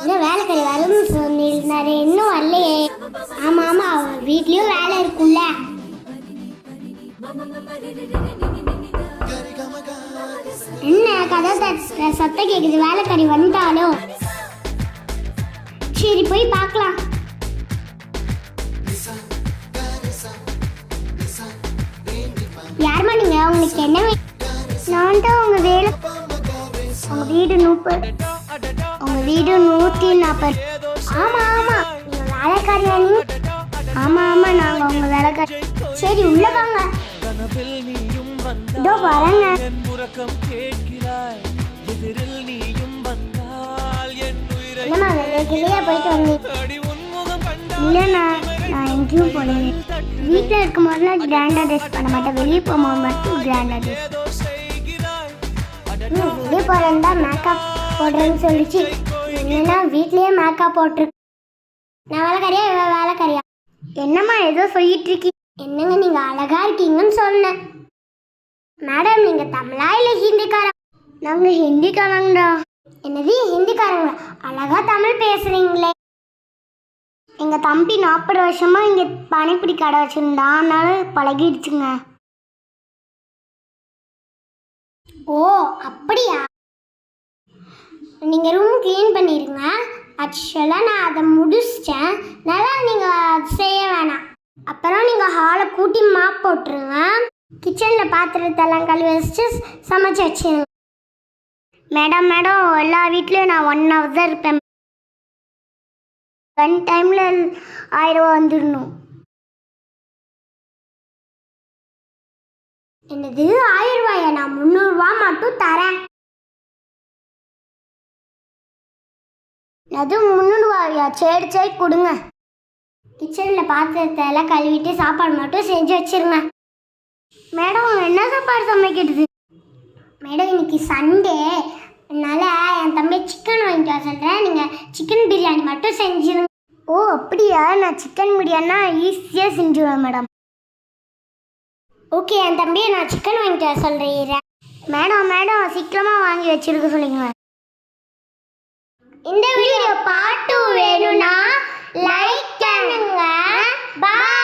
இன்னும் வேலைக்கறி வரும்னு சொல்லியிருந்தாரு, இன்னும் வரலையே. ஆமா ஆமா, வீட்லயும் வேலை இருக்கும்ல. என்ன கதை சத்தம் கேக்குது? வேலைக்கறி வந்துட்டாலும் சரி போய் பார்க்கலாம். யாருமா நீங்க? உங்களுக்கு என்ன? நான் தான் உங்க வேலை. உங்க வீடு 30, உங்க வீடு 140. ஆமா ஆமா, நீங்க வேலைக்காரியா? நீ? ஆமா ஆமா, நாங்க உங்க வேலைக்காரி. சரி உள்ள வாங்க. இதோ வரேங்க. என்னம்மா வெளியே போயிட்டு வந்தீங்க? இல்லைண்ணா, நான் எங்கேயும் போனேன். வீட்டில் இருக்கும் போதெல்லாம் கிராண்டாக ட்ரெஸ் பண்ண மாட்டேன், வெளியே போகும்போது மட்டும் கிராண்டாக ட்ரெஸ். வெளியே போகிறேன் தான் மேக்கப் போடுறேன்னு சொல்லிச்சு. இல்லைன்னா வீட்லேயே மேக்கப் போட்டிருக்கு. நான் வேலைக்காரியா இவ வேலைக்காரியா? என்னம்மா ஏதோ சொல்லிட்டு இருக்கீங்க? என்னங்க நீங்கள் அழகா இருக்கீங்கன்னு சொன்னேன். மேடம் நீங்கள் தமிழா இல்லை ஹிந்திக்காரா? நாங்கள் ஹிந்திக்காரங்கடா. என்னது ஹிந்திக்காரங்களா? அழகா தமிழ் பேசுறீங்களே. எங்கள் தம்பி 40 வருஷமா இங்கே பனிப்பிடி கடை வச்சுருந்தா, அதனால பழகிடுச்சுங்க. ஓ அப்படியா? நீங்கள் ரூம் க்ளீன் பண்ணிடுங்க. ஆக்சுவலாக நான் அதை முடிச்சிட்டேன். நல்லா நீங்கள் அது செய்ய வேணாம். அப்புறம் நீங்கள் ஹாலை கூட்டி மாப் போட்டுருங்க. கிச்சனில் பாத்திரத்தெல்லாம் கழுவி வச்சுட்டு சமைச்சு வச்சுருங்க. மேடம் எல்லா வீட்லேயும் நான் 1 hour தான் இருப்பேன். 1 டைமில் 1000 ரூபா வந்துடணும். என்னது 1000 ரூபாயா? நான் 300 ரூபா மட்டும் தரேன். அது 300 ரூபாயா? சரி கொடுங்க. கிச்சனில் பாத்திரத்தை எல்லாம் கழுவிட்டு சாப்பாடு மட்டும் செஞ்சு வச்சிருங்க. மேடம் என்ன சாப்பாடு சமைக்கிறது? மேடம் இன்னைக்கு சண்டே, அதனால என் தம்பி சிக்கன் வாங்கிட்டு வர சொல்கிறேன். நீங்கள் சிக்கன் பிரியாணி மட்டும் செஞ்சுருங்க. ஓ அப்படியா? நான் சிக்கன் பிரியாணினா ஈஸியாக செஞ்சுருவேன் மேடம். ஓகே, என் தம்பியை நான் சிக்கன் வாங்கிட்டு வர சொல்கிறேன். மேடம் சீக்கிரமாக வாங்கி வச்சிருக்க சொல்லுங்க. இந்த வீடியோ பாட்டு வேணும்னா லைக் பண்ணுங்க. பாய்.